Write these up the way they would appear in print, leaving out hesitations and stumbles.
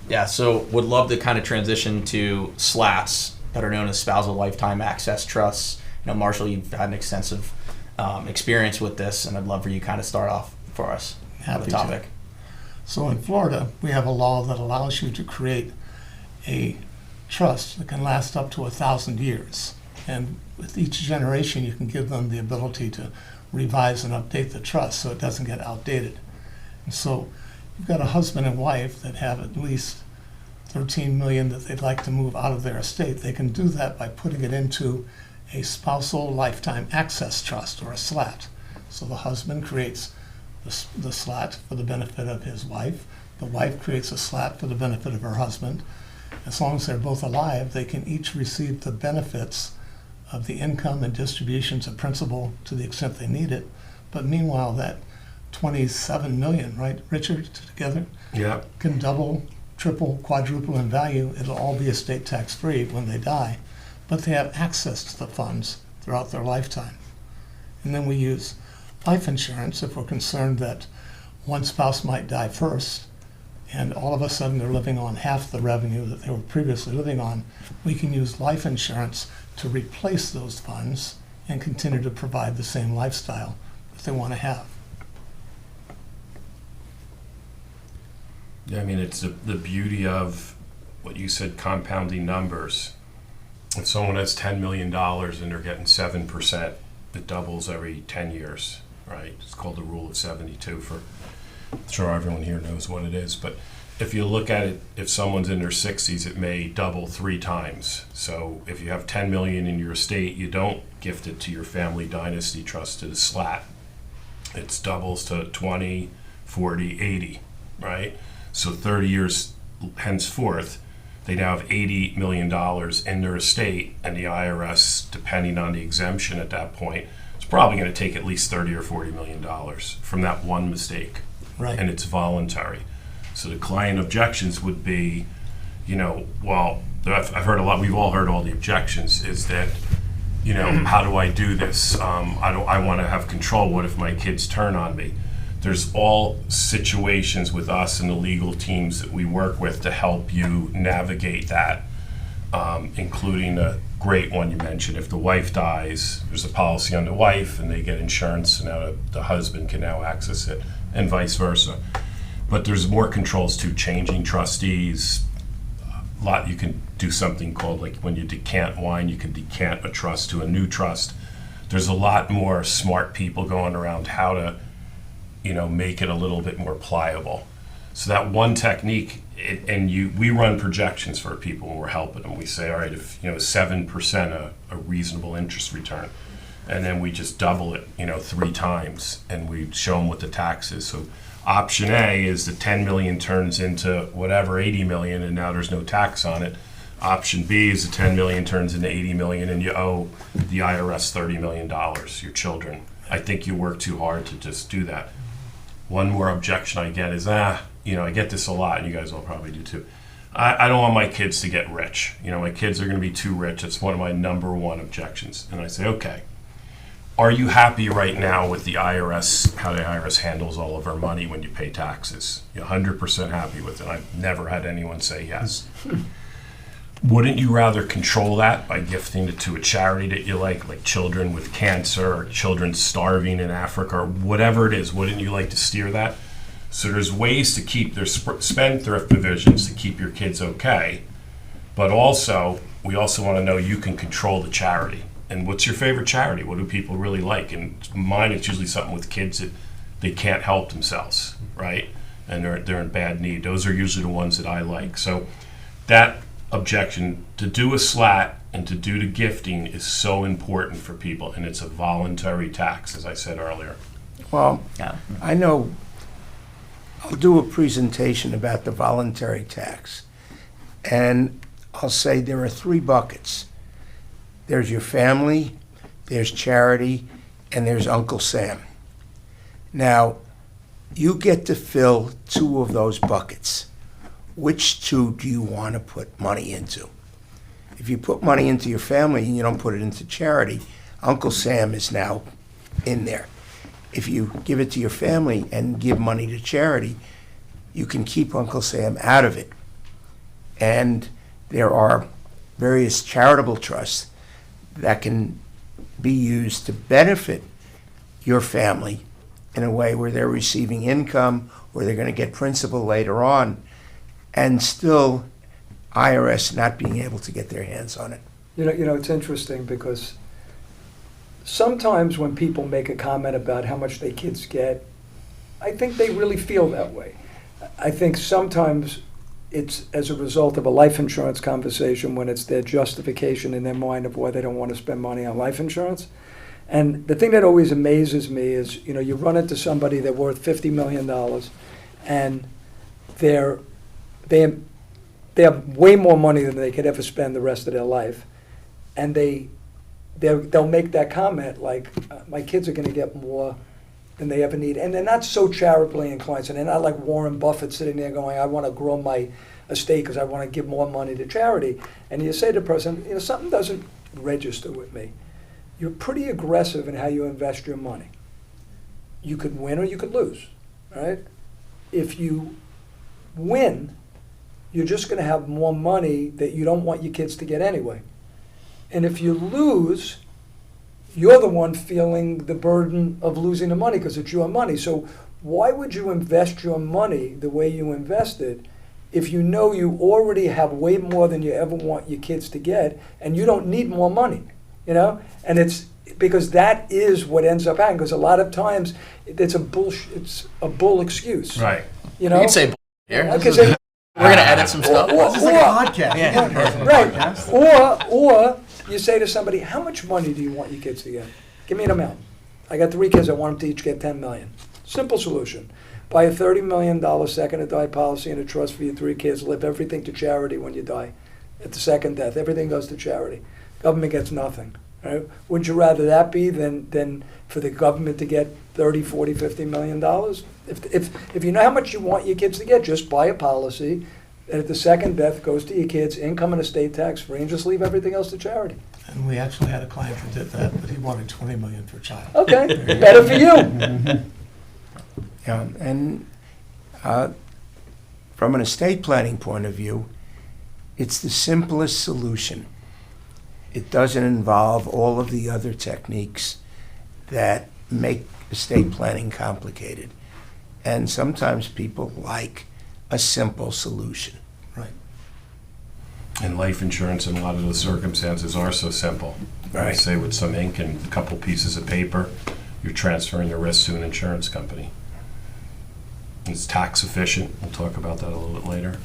Yeah, so would love to kind of transition to SLATs, that are known as Spousal Lifetime Access Trusts. Marshall, you've had an extensive experience with this, and I'd love for you to kind of start off for us on the topic. So in Florida, we have a law that allows you to create a trust that can last up to 1,000 years. And with each generation, you can give them the ability to revise and update the trust so it doesn't get outdated. And so you've got a husband and wife that have at least $13 million that they'd like to move out of their estate. They can do that by putting it into a Spousal Lifetime Access Trust, or a SLAT. So the husband creates the SLAT for the benefit of his wife. The wife creates a SLAT for the benefit of her husband. As long as they're both alive, they can each receive the benefits of the income and distributions of principal to the extent they need it. But meanwhile, that 27 million, right, Richard, together, can double, triple, quadruple in value. It'll all be estate tax free when they die, but they have access to the funds throughout their lifetime. And then we use life insurance if we're concerned that one spouse might die first and all of a sudden they're living on half the revenue that they were previously living on. We can use life insurance to replace those funds and continue to provide the same lifestyle that they want to have. Yeah, I mean, it's the beauty of what you said, compounding numbers. If someone has $10 million and they're getting 7%, it doubles every 10 years, right? It's called the rule of 72 I'm sure everyone here knows what it is. But if you look at it, if someone's in their 60s, it may double 3 times. So if you have 10 million in your estate, you don't gift it to your family Dynasty trust, to the SLAT. It doubles to 20, 40, 80, right? So 30 years henceforth, they now have $80 million in their estate, and the IRS, depending on the exemption at that point, is probably going to take at least $30 or $40 million from that one mistake. Right. And it's voluntary. So the client objections would be, well, I've heard a lot, we've all heard all the objections, is that, how do I do this? I want to have control. What if my kids turn on me? There's all situations with us and the legal teams that we work with to help you navigate that, including a great one you mentioned. If the wife dies, there's a policy on the wife and they get insurance, and now the husband can now access it, and vice versa. But there's more controls too, changing trustees. A lot, you can do something called, like when you decant wine, you can decant a trust to a new trust. There's a lot more smart people going around how to make it a little bit more pliable. So that one technique, we run projections for people when we're helping them. We say, all right, if 7% a reasonable interest return, and then we just double it 3 times, and we show them what the tax is. So option A is the 10 million turns into whatever, 80 million, and now there's no tax on it. Option B is the 10 million turns into 80 million, and you owe the IRS $30 million, your children. I think you work too hard to just do that. One more objection I get is, I get this a lot, and you guys all probably do too. I don't want my kids to get rich. My kids are going to be too rich. It's one of my number one objections. And I say, okay, are you happy right now with the IRS, how the IRS handles all of our money when you pay taxes? You're 100% happy with it. I've never had anyone say yes. Wouldn't you rather control that by gifting it to a charity that you like children with cancer or children starving in Africa or whatever it is? Wouldn't you like to steer that? So there's ways to keep their spendthrift provisions to keep your kids okay, but also we also want to know you can control the charity. And what's your favorite charity? What do people really like? And mine, it's usually something with kids that they can't help themselves, right? And they're in bad need. Those are usually the ones that I like. So that objection to do a SLAT and to do the gifting is so important for people, and it's a voluntary tax, as I said earlier. Well, I know I'll do a presentation about the voluntary tax, and I'll say there are 3 buckets. There's your family, there's charity, and there's Uncle Sam. Now, you get to fill 2 of those buckets. Which 2 do you want to put money into? If you put money into your family and you don't put it into charity, Uncle Sam is now in there. If you give it to your family and give money to charity, you can keep Uncle Sam out of it. And there are various charitable trusts that can be used to benefit your family in a way where they're receiving income, or they're going to get principal later on, and still IRS not being able to get their hands on it. It's interesting because sometimes when people make a comment about how much their kids get, I think they really feel that way. I think sometimes it's as a result of a life insurance conversation when it's their justification in their mind of why they don't want to spend money on life insurance. And the thing that always amazes me is, you run into somebody that's worth $50 million and they have way more money than they could ever spend the rest of their life. And they'll make that comment like, my kids are going to get more than they ever need. And they're not so charitably inclined. So they're not like Warren Buffett sitting there going, I want to grow my estate because I want to give more money to charity. And you say to the person, something doesn't register with me. You're pretty aggressive in how you invest your money. You could win or you could lose, right? If you win, you're just going to have more money that you don't want your kids to get anyway. And if you lose, you're the one feeling the burden of losing the money because it's your money. So why would you invest your money the way you invested if you know you already have way more than you ever want your kids to get and you don't need more money? And it's because that is what ends up happening. Because a lot of times it's a bull excuse. Right. You can say bull here. Because We're going to edit some stuff. This is like a podcast. Yeah. Right. Or you say to somebody, how much money do you want your kids to get? Give me an amount. I got 3 kids. I want them to each get $10 million. Simple solution. Buy a $30 million second to die policy and a trust for your 3 kids. Live everything to charity when you die. At the second death, everything goes to charity. Government gets nothing. Right? Wouldn't you rather that be than for the government to get 30, 40, $50 million? If you know how much you want your kids to get, just buy a policy that at the second death goes to your kids, income and estate tax free, and just leave everything else to charity. And we actually had a client that did that, but he wanted $20 million per child. Okay, better for you. Yeah, and from an estate planning point of view, it's the simplest solution. It doesn't involve all of the other techniques that make estate planning complicated. And sometimes people like a simple solution. Right. And life insurance in a lot of those circumstances are so simple. I Right. say with some ink and a couple pieces of paper, you're transferring the risk to an insurance company. It's tax efficient. We'll talk about that a little bit later.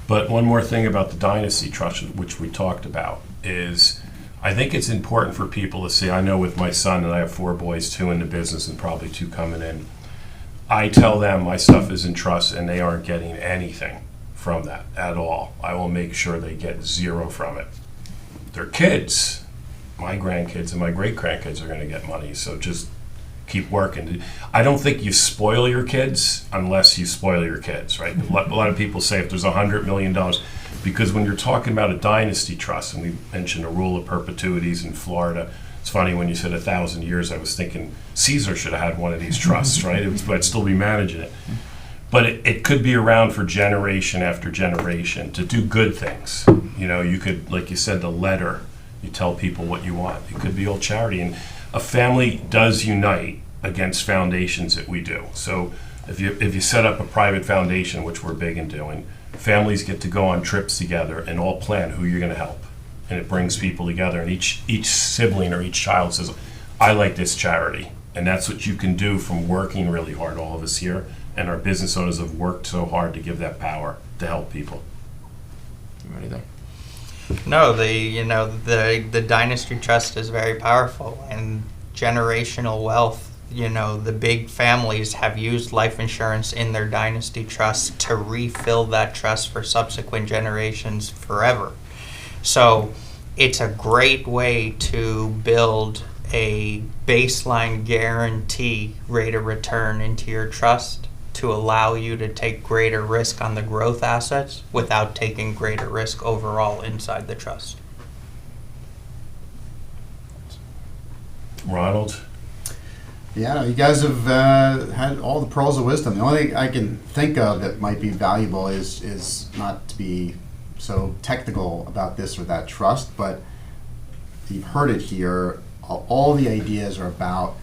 But one more thing about the Dynasty Trust, which we talked about, is I think it's important for people to see. I know with my son, and I have 4 boys, 2 in the business and probably 2 coming in, I tell them my stuff is in trust and they aren't getting anything from that at all. I will make sure they get 0 from it. Their kids, my grandkids and my great-grandkids are going to get money, so just keep working. I don't think you spoil your kids unless you spoil your kids, right? A lot of people say if there's $100 million, because when you're talking about a dynasty trust, and we mentioned a rule of perpetuities in Florida, it's funny when you said 1,000 years, I was thinking Caesar should have had one of these trusts, right? I'd still be managing it. But it could be around for generation after generation to do good things. You could, like you said, the letter, you tell people what you want. It could be all charity. And a family does unite against foundations that we do. So if you set up a private foundation, which we're big in doing, families get to go on trips together and all plan who you're going to help. And it brings people together, and each sibling or each child says, I like this charity. And that's what you can do from working really hard, all of us here. And our business owners have worked so hard to give that power to help people. Anything? No, the Dynasty Trust is very powerful, and generational wealth. The big families have used life insurance in their Dynasty Trust to refill that trust for subsequent generations forever. So it's a great way to build a baseline guarantee rate of return into your trust to allow you to take greater risk on the growth assets without taking greater risk overall inside the trust. Ronald? Yeah, you guys have had all the pearls of wisdom. The only thing I can think of that might be valuable is not to be so technical about this or that trust, but you've heard it here. All the ideas are about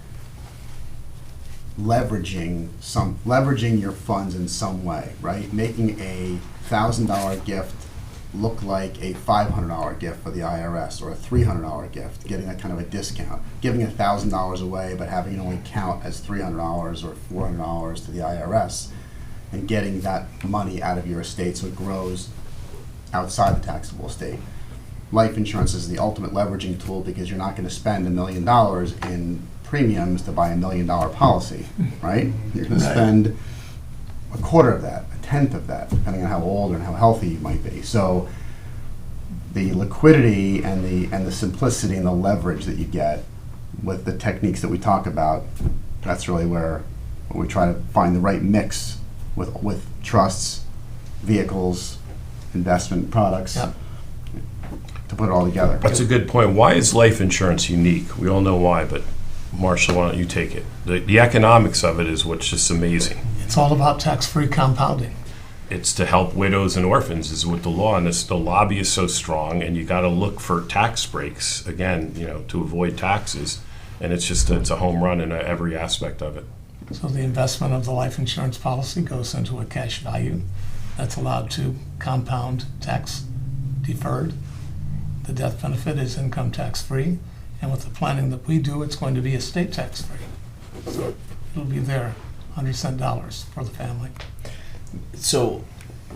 leveraging your funds in some way, right? Making a $1,000 gift look like a $500 gift for the IRS, or a $300 gift, getting a kind of a discount. Giving $1,000 away but having it only count as $300 or $400 to the IRS, and getting that money out of your estate so it grows outside the taxable estate. Life insurance is the ultimate leveraging tool because you're not going to spend $1 million in premiums to buy $1 million policy, right? You're going to spend a quarter of that, a tenth of that, depending on how old and how healthy you might be. So the liquidity and the simplicity and the leverage that you get with the techniques that we talk about, that's really where we try to find the right mix with trusts, vehicles, investment products. Yep. To put it all together. That's a good point. Why is life insurance unique? We all know why, but Marshall, why don't you take it? The economics of it is what's just amazing. It's all about tax-free compounding. It's to help widows and orphans is what the law, and the lobby is so strong, and you got to look for tax breaks, again, to avoid taxes, and it's a home run in every aspect of it. So the investment of the life insurance policy goes into a cash value that's allowed to compound tax deferred. The death benefit is income tax-free, and with the planning that we do, it's going to be estate tax-free. So it'll be there, $100 for the family. So,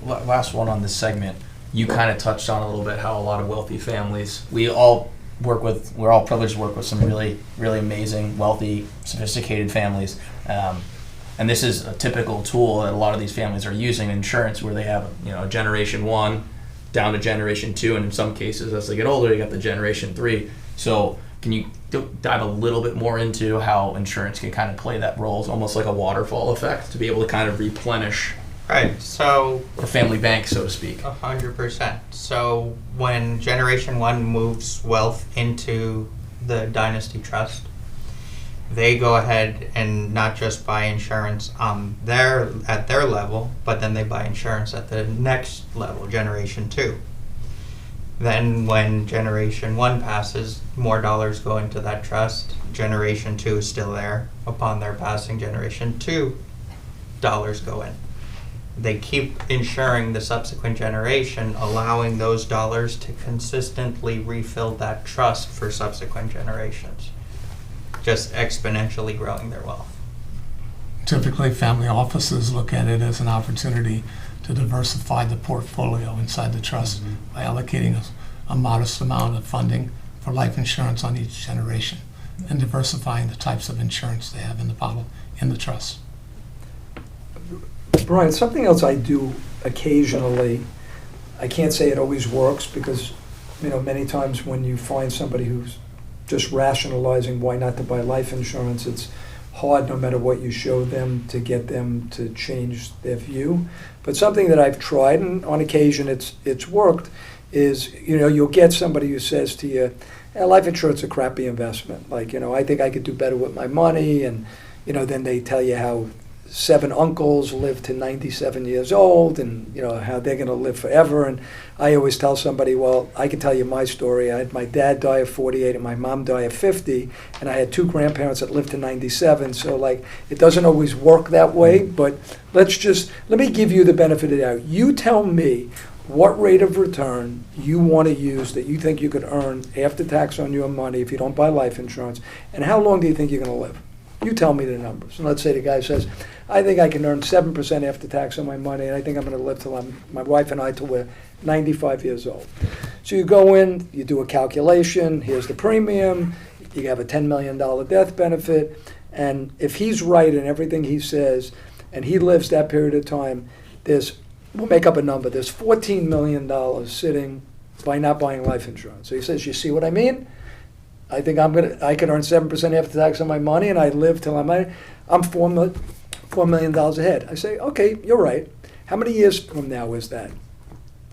last one on this segment, you kind of touched on a little bit how a lot of wealthy families, we're all privileged to work with some really, really amazing, wealthy, sophisticated families. And this is a typical tool that a lot of these families are using in insurance, where they have, a generation 1 down to generation 2, and in some cases, as they get older, you got the generation 3. So can you dive a little bit more into how insurance can kind of play that role? It's almost like a waterfall effect to be able to kind of replenish Right, so the family bank, so to speak. 100%. So when Generation 1 moves wealth into the Dynasty Trust, they go ahead and not just buy insurance at their level, but then they buy insurance at the next level, Generation 2. Then when Generation 1 passes, more dollars go into that trust. Generation 2 is still there. Upon their passing, Generation 2 dollars go in. They keep insuring the subsequent generation, allowing those dollars to consistently refill that trust for subsequent generations, just exponentially growing their wealth. Typically, family offices look at it as an opportunity to diversify the portfolio inside the trust by allocating a modest amount of funding for life insurance on each generation and diversifying the types of insurance they have in the trust. Brian, something else I do occasionally, I can't say it always works because, many times when you find somebody who's just rationalizing why not to buy life insurance, it's hard no matter what you show them to get them to change their view. But something that I've tried, and on occasion it's worked, is, you'll get somebody who says to you, life insurance is a crappy investment. Like, I think I could do better with my money. And, then they tell you how 7 uncles live to 97 years old and, how they're going to live forever. And I always tell somebody, well, I can tell you my story. I had my dad die at 48 and my mom die at 50, and I had 2 grandparents that lived to 97. So, it doesn't always work that way, but let me give you the benefit of the doubt. You tell me what rate of return you want to use that you think you could earn after tax on your money if you don't buy life insurance, and how long do you think you're going to live? You tell me the numbers. And let's say the guy says, I think I can earn 7% after tax on my money, and I think I'm going to live till my wife and I till we're 95 years old. So you go in, you do a calculation, here's the premium, you have a $10 million death benefit, and if he's right in everything he says, and he lives that period of time, we'll make up a number, there's $14 million sitting by not buying life insurance. So he says, you see what I mean? I think I can earn 7% after tax on my money, and I live till I'm $4 million ahead. I say, okay, you're right. How many years from now is that?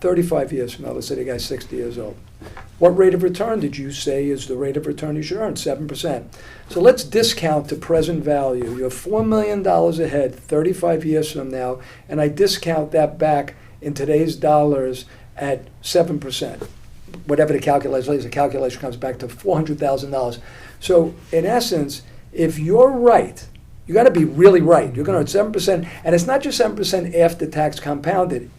35 years from now. Let's say the guy's 60 years old. What rate of return did you say is the rate of return you should earn? 7%. So let's discount to present value. You have $4 million ahead 35 years from now, and I discount that back in today's dollars at 7%. Whatever the calculation is, the calculation comes back to $400,000. So in essence, if you're right, you got to be really right. You're going to earn 7%, and it's not just 7% after tax compounded.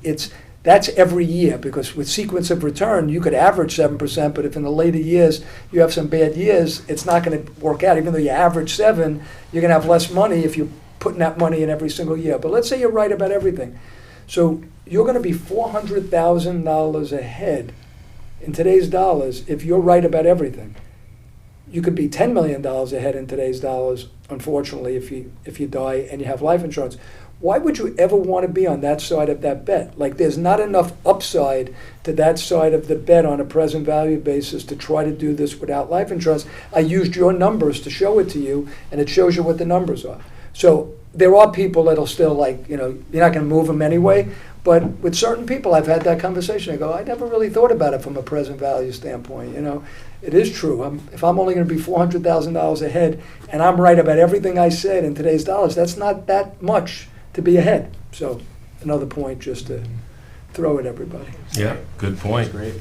That's every year, because with sequence of return, you could average 7%, but if in the later years you have some bad years, it's not going to work out. Even though you average 7, you're going to have less money if you're putting that money in every single year. But let's say you're right about everything. So you're going to be $400,000 ahead in today's dollars if you're right about everything. You could be $10 million ahead in today's dollars, unfortunately, if you die and you have life insurance. Why would you ever want to be on that side of that bet? Like, there's not enough upside to that side of the bet on a present value basis to try to do this without life insurance. I used your numbers to show it to you, and it shows you what the numbers are. So there are people that'll still, like, you're not going to move them anyway. But with certain people, I've had that conversation. I go, I never really thought about it from a present value standpoint. It is true. If I'm only going to be $400,000 ahead, and I'm right about everything I said in today's dollars, that's not that much to be ahead. So another point just to throw at everybody. Yeah, good point. Great.